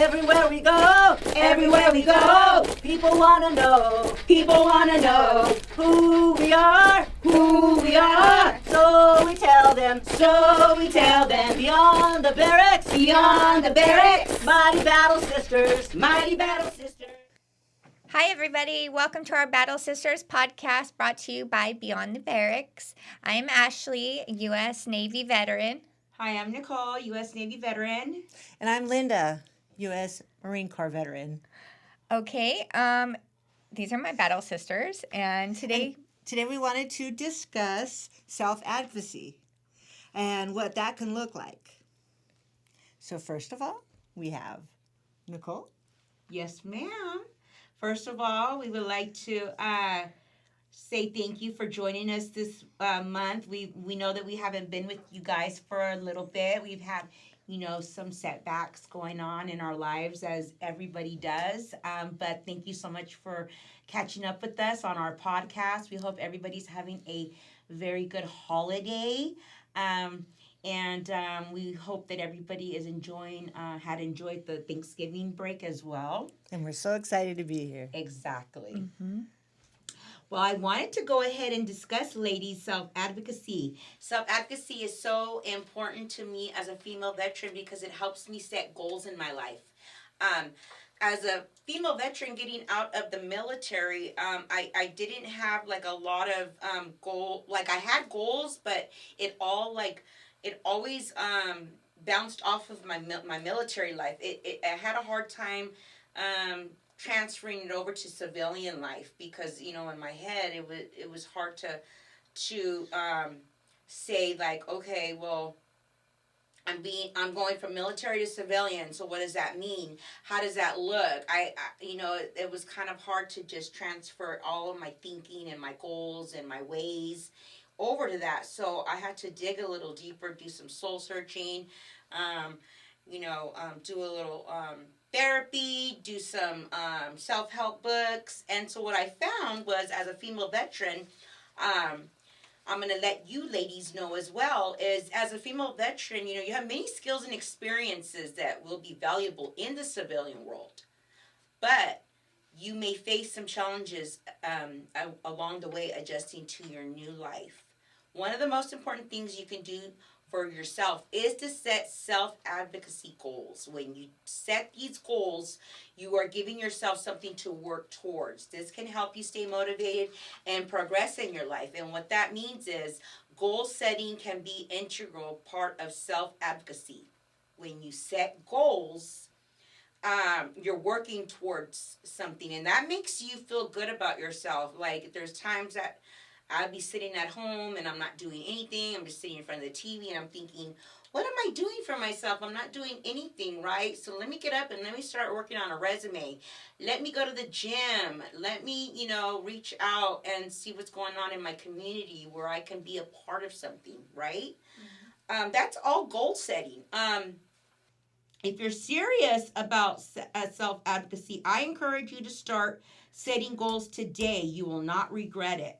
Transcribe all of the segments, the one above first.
Everywhere we go, people wanna know who we are. So we tell them, beyond the barracks, mighty battle sisters. Hi, everybody. Welcome to our Battle Sisters podcast brought to you by Beyond the Barracks. I'm Ashley, U.S. Navy veteran. Hi, I'm Nicole, U.S. Navy veteran. And I'm Linda, U.S. Marine Corps veteran. Okay, these are my battle sisters, and today we wanted to discuss self-advocacy and what that can look like. So first of all, we have Nicole. Yes, ma'am. First of all, we would like to say thank you for joining us this month. We know that we haven't been with you guys for a little bit. We've had, some setbacks going on in our lives, as everybody does. But thank you so much for catching up with us on our podcast. We hope everybody's having a very good holiday. And we hope that everybody is had enjoyed the Thanksgiving break as well. And we're so excited to be here. Exactly. Mm-hmm. Well, I wanted to go ahead and discuss, ladies, self-advocacy. Self-advocacy is so important to me as a female veteran because it helps me set goals in my life. As a female veteran getting out of the military, I didn't have like a lot of goal. Like I had goals, but it always bounced off of my military life. I had a hard time transferring it over to civilian life because in my head it was hard to say like, okay, well, I'm going from military to civilian. So what does that mean? How does that look? It was kind of hard to just transfer all of my thinking and my goals and my ways over to that. So I had to dig a little deeper, do some soul searching, do a little therapy, do some self-help books. And so what I found was, as a female veteran, I'm going to let you ladies know as well, is as a female veteran, you have many skills and experiences that will be valuable in the civilian world. But you may face some challenges along the way adjusting to your new life. One of the most important things you can do for yourself is to set self-advocacy goals. When you set these goals, you are giving yourself something to work towards. This can help you stay motivated and progress in your life. And what that means is goal setting can be an integral part of self-advocacy. When you set goals, you're working towards something, and that makes you feel good about yourself. Like there's times that I'd be sitting at home and I'm not doing anything. I'm just sitting in front of the TV and I'm thinking, what am I doing for myself? I'm not doing anything, right? So let me get up and let me start working on a resume. Let me go to the gym. Let me, reach out and see what's going on in my community where I can be a part of something, right? Mm-hmm. That's all goal setting. If you're serious about self-advocacy, I encourage you to start setting goals today. You will not regret it.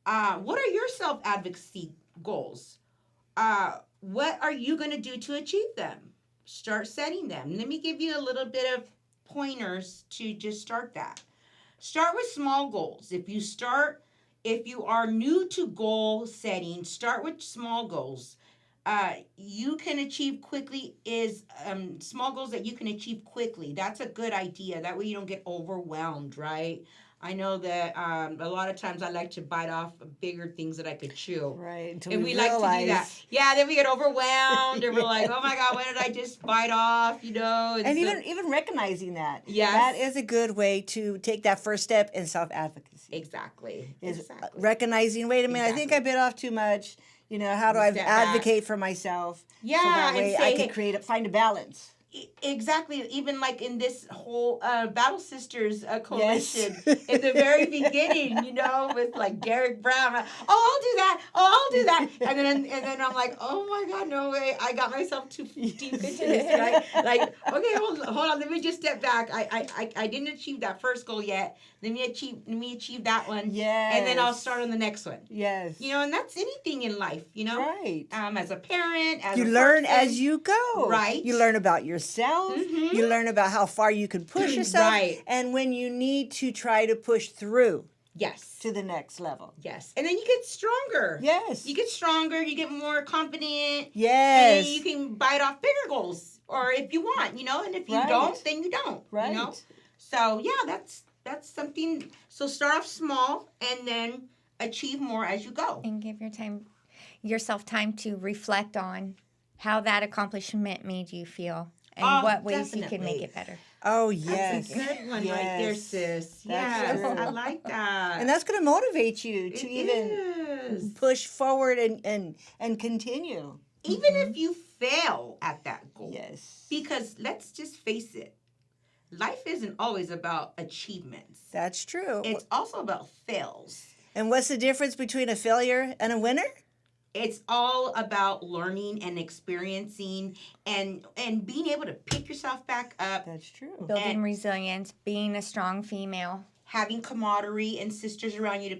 What are your self-advocacy goals? What are you going to do to achieve them? Start setting them. Let me give you a little bit of pointers to just start that. Start with small goals. If you are new to goal setting, start with small goals. You can achieve quickly is small goals that you can achieve quickly. That's a good idea. That way you don't get overwhelmed, right? I know that a lot of times I like to bite off bigger things that I could chew. Right. And we like to do that. Yeah, then we get overwhelmed and we're like, oh my God, what did I just bite off? And even recognizing that. Yes. That is a good way to take that first step in self-advocacy. Exactly. Recognizing, wait a minute, I think I bit off too much. How do I advocate for myself? Yeah. So that way I can find a balance. Exactly. Even like in this whole Battle Sisters coalition, yes. In the very beginning, with like Derek Brown, I'll do that, and then I'm like, oh my God, no way, I got myself too deep into this, right? Like, okay, hold on, let me just step back. I didn't achieve that first goal yet. Let me achieve that one. Yes. And then I'll start on the next one. Yes. And that's anything in life, Right. As a parent, you learn as you go. Right. You learn about yourself. yourself. Mhm. You learn about how far you can push yourself. Right. And when you need to try to push through Yes. to the next level. Yes. And then you get stronger. Yes. You get stronger, you get more confident. Yes. And then you can bite off bigger goals. Or if you want, and if you Right. don't, then you don't. Right. So yeah, that's something. So start off small and then achieve more as you go. And give yourself time to reflect on how that accomplishment made you feel and Oh, what ways you can make definitely. it better. Oh, yes. That's a good one right there, Yes. sis. That's Yes, true. I like that. And that's going to motivate you to It even is. push forward and continue. Even if you fail at that goal. Yes. Because let's just face it, life isn't always about achievements. That's true. It's also about fails. And what's the difference between a failure and a winner? It's all about learning and experiencing and being able to pick yourself back up, That's true. Building And- resilience, being a strong female. having camaraderie and sisters around you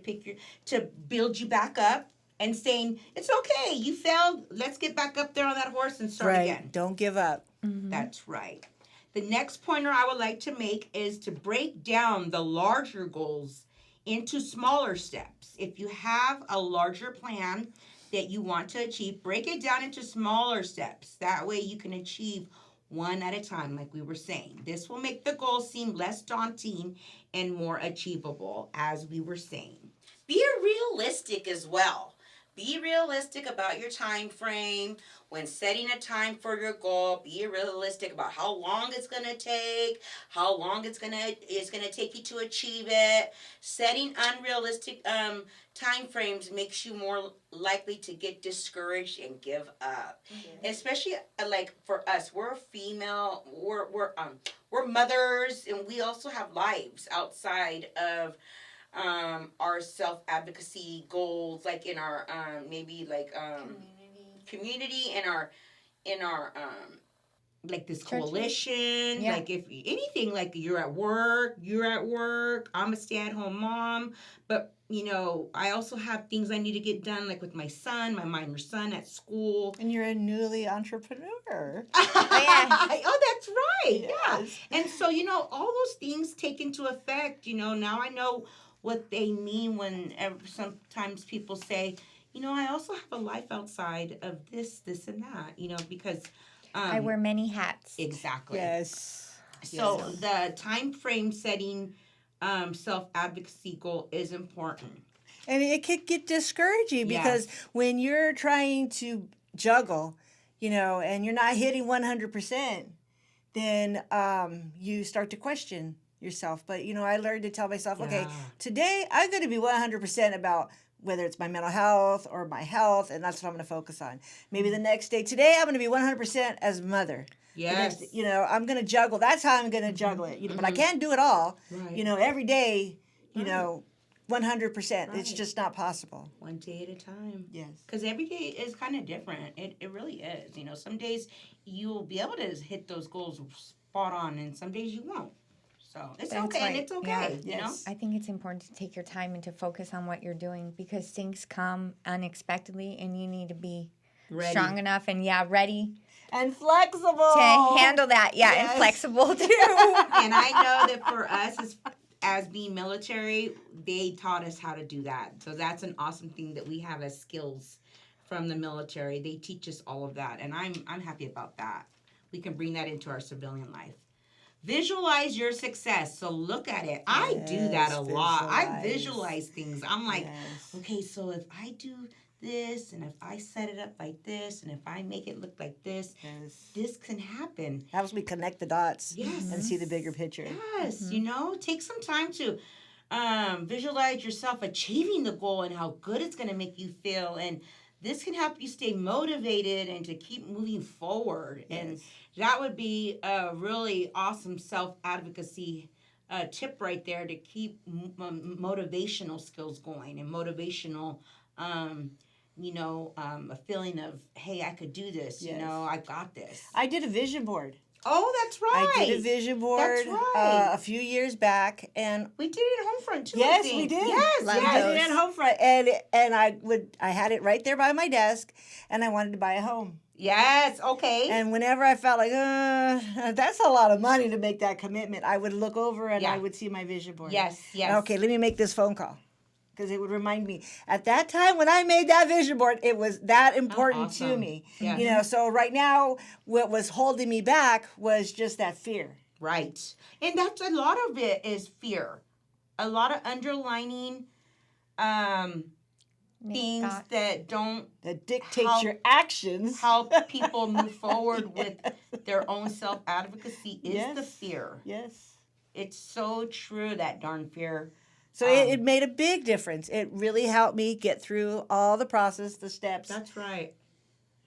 to build you back up, and saying it's okay, you failed. Let's get back up there on that horse and start Right. again. Don't give up. That's right. The next pointer I would like to make is to break down the larger goals into smaller steps. If you have a larger plan that you want to achieve, break it down into smaller steps. That way you can achieve one at a time, like we were saying. This will make the goal seem less daunting and more achievable, as we were saying. Be realistic as well. Be realistic about your time frame. When setting a time for your goal, be realistic about how long it's going to take, how long it's going to take you to achieve it. Setting unrealistic time frames makes you more likely to get discouraged and give up. Especially like for us, we're female, we're mothers, and we also have lives outside of our self-advocacy goals, like in our maybe like community, in our like this Churches. coalition. Yeah. Like if anything, like you're at work, I'm a stay-at-home mom, but I also have things I need to get done, like with my son, my minor son at school. And you're a newly entrepreneur. Oh, that's right. Yeah. Yes. And so, all those things take into effect. Now I know what they mean when sometimes people say, I also have a life outside of this, and that, because. I wear many hats. Exactly. Yes. So Yes. the time frame setting self-advocacy goal is important. And it could get discouraging because when you're trying to juggle, and you're not hitting 100%, then you start to question yourself. But, I learned to tell myself, okay, today I'm going to be 100% about whether it's my mental health or my health, and that's what I'm going to focus on. Maybe the next day, today I'm going to be 100% as a mother. Yes. The next, I'm going to juggle. That's how I'm going to juggle it. But I can't do it all. Right. Every day, Right. 100%. It's Right. just not possible. One day at a time. Yes. Because every day is kind of different. It really is. Some days you'll be able to hit those goals spot on, and some days you won't. So it's That's okay, right. and it's okay. Yeah. Yes. I think it's important to take your time and to focus on what you're doing because things come unexpectedly and you need to be Ready. strong enough and ready And flexible. to handle that. Yeah, Yes. and flexible too. And I know that for us as being military, they taught us how to do that. So that's an awesome thing that we have as skills from the military. They teach us all of that, and I'm happy about that. We can bring that into our civilian life. Visualize your success. So look at it. I do that a lot. I visualize things. I'm like, Yes. okay, so if I do this, and if I set it up like this, and if I make it look like this, Yes. this can happen. Helps me connect the dots Yes. and see the bigger picture. Yes, take some time to visualize yourself achieving the goal and how good it's going to make you feel. And this can help you stay motivated and to keep moving forward. Yes. And that would be a really awesome self-advocacy tip right there to keep motivational skills going and motivational, a feeling of, hey, I could do this. Yes. I got this. I did a vision board. Oh, that's right. I did a vision board That's right. a few years back, and We did it at Homefront too. I yes, think. we did. Yes, Love I yes. did it at Homefront, and I had it right there by my desk, and I wanted to buy a home. Yes. Okay. And whenever I felt like, that's a lot of money to make that commitment, I would look over and I would see my vision board. Yes. Yes. Okay, let me make this phone call. Because it would remind me at that time when I made that vision board, it was that important to awesome. me. Yes. You know, so right now, what was holding me back was just that fear. Right. And that's a lot of it is fear. A lot of underlining things thoughts. that dictate help- your actions. help people move forward with their own self-advocacy is Yes. the fear. Yes. It's so true, that darn fear. So it made a big difference. It really helped me get through all the process, the steps. That's right.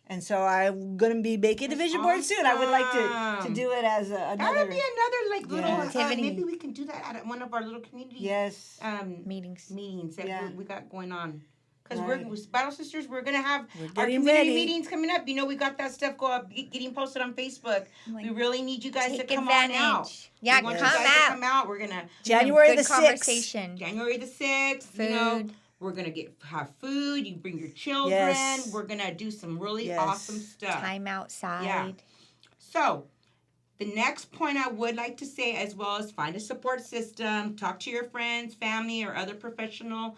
And so I'm going to be making a vision board soon. I would like to do it as another. That would be another little Activity. maybe we can do that at one of our little community Yes. Meetings. that we got going on. Because Right. we're Battle Sisters, we're gonna have We're our getting community ready. meetings coming up. You know, we got that stuff getting posted on Facebook. Like, We really need you guys to take come on out. advantage. Yeah, We want come you guys to out. come out. We're gonna January Good the 6th. conversation. January the 6th. You know, Food. we're gonna have food. You bring your children. Yes. We're gonna do some really Yes. awesome stuff. Time outside. Yeah. So, the next point I would like to say, as well as find a support system, talk to your friends, family, or other professionals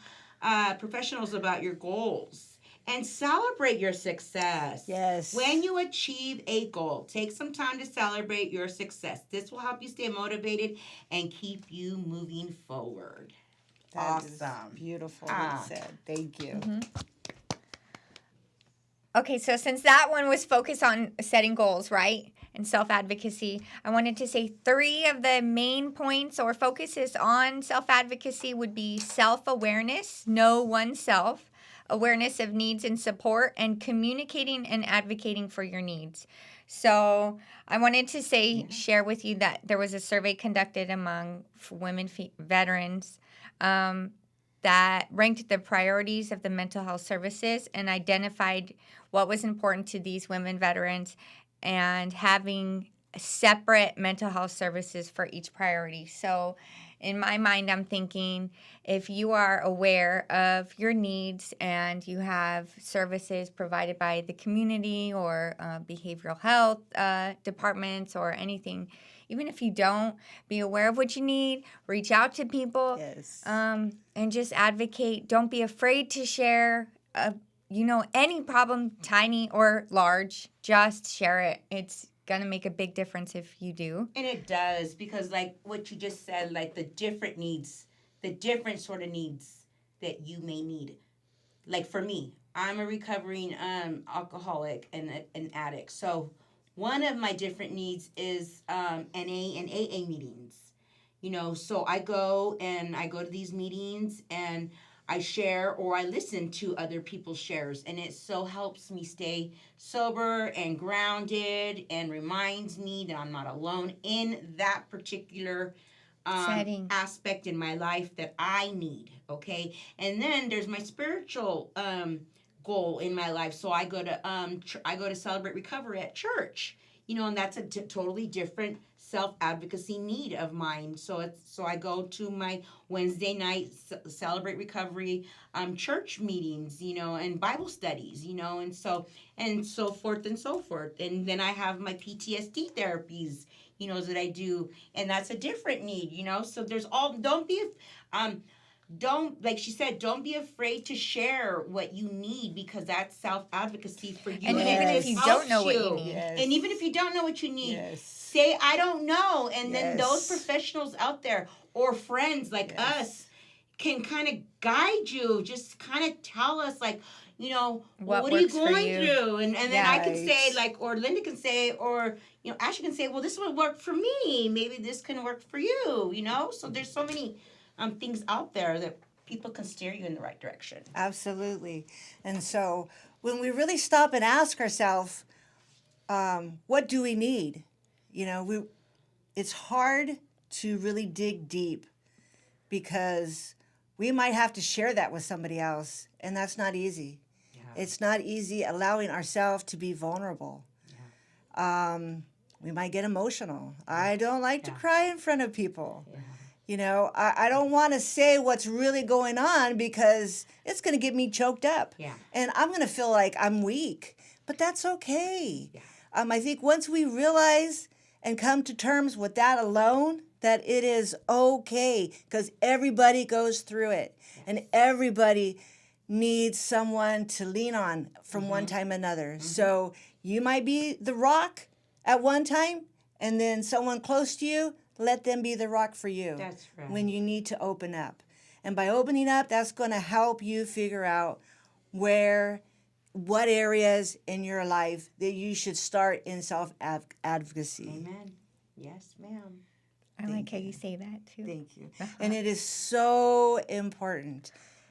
about your goals, and celebrate your success. Yes. When you achieve a goal, take some time to celebrate your success. This will help you stay motivated and keep you moving forward. That is Awesome. beautiful. Well said. Thank you. Okay, so since that one was focused on setting goals, right, and self-advocacy, I wanted to say 3 of the main points or focuses on self-advocacy would be self-awareness, know oneself, awareness of needs and support, and communicating and advocating for your needs. So I wanted to share with you that there was a survey conducted among women veterans that ranked the priorities of the mental health services and identified what was important to these women veterans and having separate mental health services for each priority. So in my mind, I'm thinking if you are aware of your needs and you have services provided by the community or behavioral health departments or anything, even if you don't, be aware of what you need, reach out to people, Yes. and just advocate. Don't be afraid to share, any problem, tiny or large, just share it. It's going to make a big difference if you do. And it does, because like what you just said, like the different sort of needs that you may need. Like for me, I'm a recovering alcoholic and an addict. So one of my different needs is NA and AA meetings. You know, so I go to these meetings and I share or I listen to other people's shares, and it so helps me stay sober and grounded and reminds me that I'm not alone in that particular Setting. aspect in my life that I need, okay? And then there's my spiritual goal in my life. So I go to Celebrate Recovery at church, and that's a totally different self-advocacy need of mine. So I go to my Wednesday night Celebrate Recovery church meetings, and Bible studies, and so forth and so forth. And then I have my PTSD therapies, that I do, and that's a different need, So there's like she said, don't be afraid to share what you need, because that's self-advocacy for you. And even if you don't know what you need. Yes. And even if you don't know what you need, Yes. say, I don't know. And then Yes. those professionals out there or friends like us can kind of guide you, just kind of tell us, like, what are you works for going you. through? And then I can say, Right. like, or Linda can say, or, Ashley can say, well, this would work for me. Maybe this can work for you, So there's so many things out there that people can steer you in the right direction. Absolutely. And so when we really stop and ask ourselves, what do we need? It's hard to really dig deep, because we might have to share that with somebody else, and that's not easy. Yeah. It's not easy allowing ourselves to be vulnerable. We might get emotional. I don't like to cry in front of people. Yeah. I don't want to say what's really going on, because it's going to get me choked up. Yeah. And I'm going to feel like I'm weak. but that's okay. Yeah. I think once we realize and come to terms with that alone, that it is okay, because everybody goes through it, and everybody needs someone to lean on from one time or another. So you might be the rock at one time, and then someone close to you, let them be the rock for you. That's right. When you need to open up. And by opening up, that's going to help you figure out what areas in your life that you should start in self-advocacy. Amen. Yes, ma'am. I like how you say that too. Thank you. And it is so important.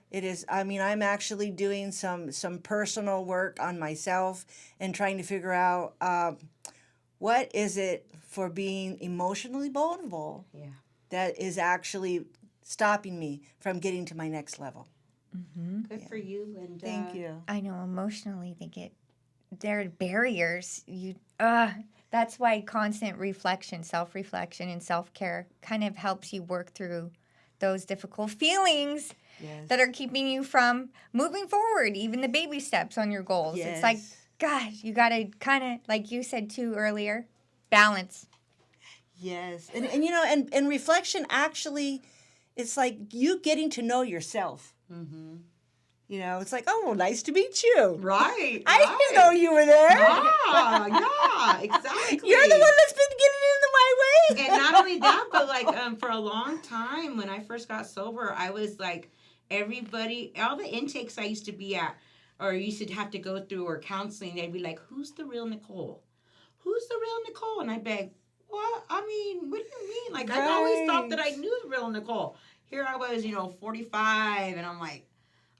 It is, I mean, I'm actually doing some personal work on myself and trying to figure out what is it for being emotionally vulnerable Yeah. that is actually stopping me from getting to my next level. Good for you, Linda. Thank you. I know emotionally there are barriers. That's why constant reflection, self-reflection, and self-care kind of helps you work through those difficult feelings Yes. that are keeping you from moving forward, even the baby steps on your goals. Yes. It's like, gosh, you got to kind of, like you said too earlier, balance. Yes. And you know, and reflection actually, it's like you getting to know yourself. Mm-hmm. You know, it's like, oh, well, nice to meet you. Right. I didn't know you were there. Yeah, exactly. You're the one that's been getting into my way. And not only that, but like for a long time when I first got sober, I was like everybody, all the intakes I used to be at or used to have to go through or counseling, they'd be like, "Who's the real Nicole? Who's the real Nicole?" And I'd be, "What? I mean, what do you mean? Like I always thought that I knew the real Nicole. Here I was, 45, and I'm like,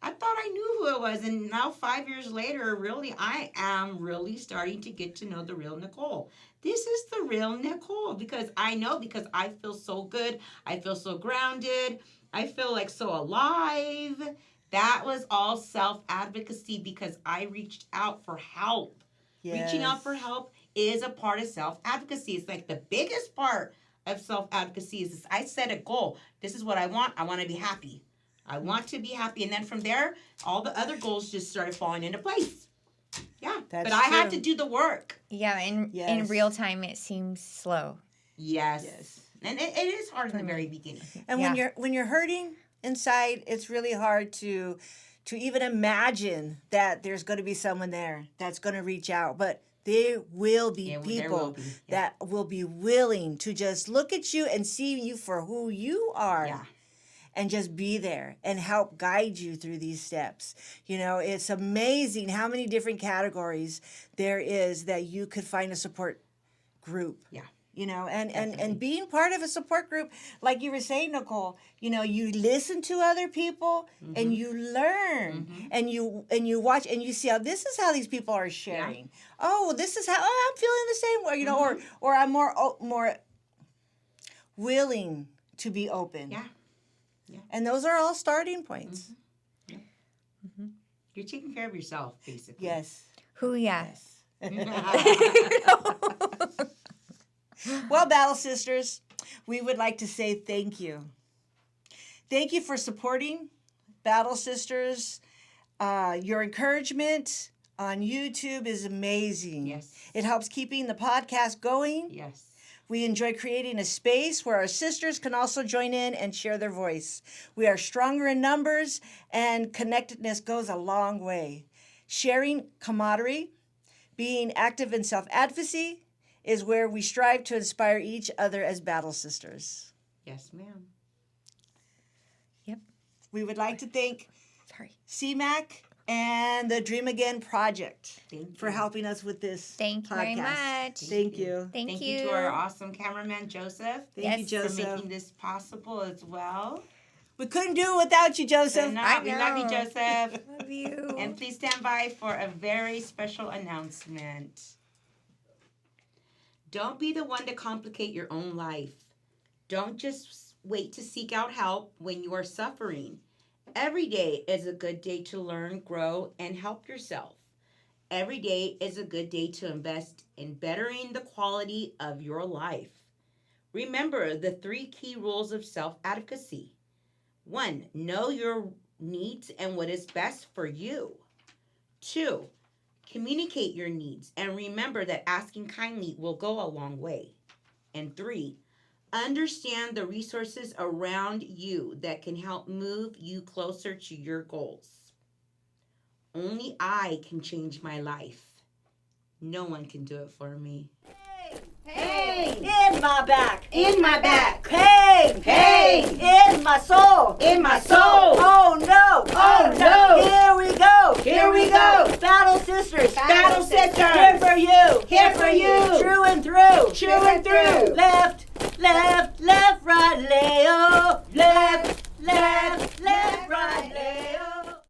I thought I knew who it was, and now 5 years later, really, I am really starting to get to know the real Nicole. This is the real Nicole because I feel so good. I feel so grounded. I feel like so alive. That was all self-advocacy because I reached out for help. Yes. Reaching out for help is a part of self-advocacy. It's like the biggest part of self-advocacy is this. I set a goal. This is what I want. I want to be happy. I want to be happy. And then from there, all the other goals just started falling into place. Yeah. That's but I had true. to do the work. Yeah, in Yes. real time, it seems slow. Yes. Yes. And it is hard in the very beginning. And when you're hurting inside, it's really hard to even imagine that there's going to be someone there that's going to reach out. But there will be Yeah, there people will be. Yeah. that will be willing to just look at you and see you for who you are. Yeah. And just be there and help guide you through these steps. It's amazing how many different categories there is that you could find a support group. Yeah. And being part of a support group, like you were saying, Nicole, you listen to other people and you learn and you watch and you see how this is how these people are sharing. Yeah. Oh, this is how I'm feeling the same way, or I'm more willing to be open. Yeah. Yeah. And those are all starting points. Mm-hmm. Yeah. Mm-hmm. You're taking care of yourself, basically. Yes. Who, yeah. Yes. Well, Battle Sisters, we would like to say thank you. Thank you for supporting Battle Sisters. Your encouragement on YouTube is amazing. Yes. It helps keeping the podcast going. Yes. We enjoy creating a space where our sisters can also join in and share their voice. We are stronger in numbers, and connectedness goes a long way. Sharing camaraderie, being active in self-advocacy, is where we strive to inspire each other as Battle Sisters. Yes, ma'am. Yep. We would like to thank Sorry. CMAC and the Dream Again Project for you. helping us with this Thank you podcast. very much. Thank you. Thank you to our awesome cameraman, Joseph. Thank you, Yes. For Joseph. making this possible as well. We couldn't do it without you, Joseph. I We love you, know. Joseph. Love you. And please stand by for a very special announcement. Don't be the one to complicate your own life. Don't just wait to seek out help when you are suffering. Every day is a good day to learn, grow, and help yourself. Every day is a good day to invest in bettering the quality of your life. Remember the 3 key rules of self-advocacy. 1, know your needs and what is best for you. 2, Communicate your needs and remember that asking kindly will go a long way. And 3, understand the resources around you that can help move you closer to your goals. Only I can change my life. No one can do it for me. Pain in my back. In my back. Pain. Pain. In my soul. In my soul. Oh no. Oh no. Here we go. Here we go. Battle sisters. Battle sisters. Here for you. Here for you. True and through. True and through. Left, right, Leo. Left.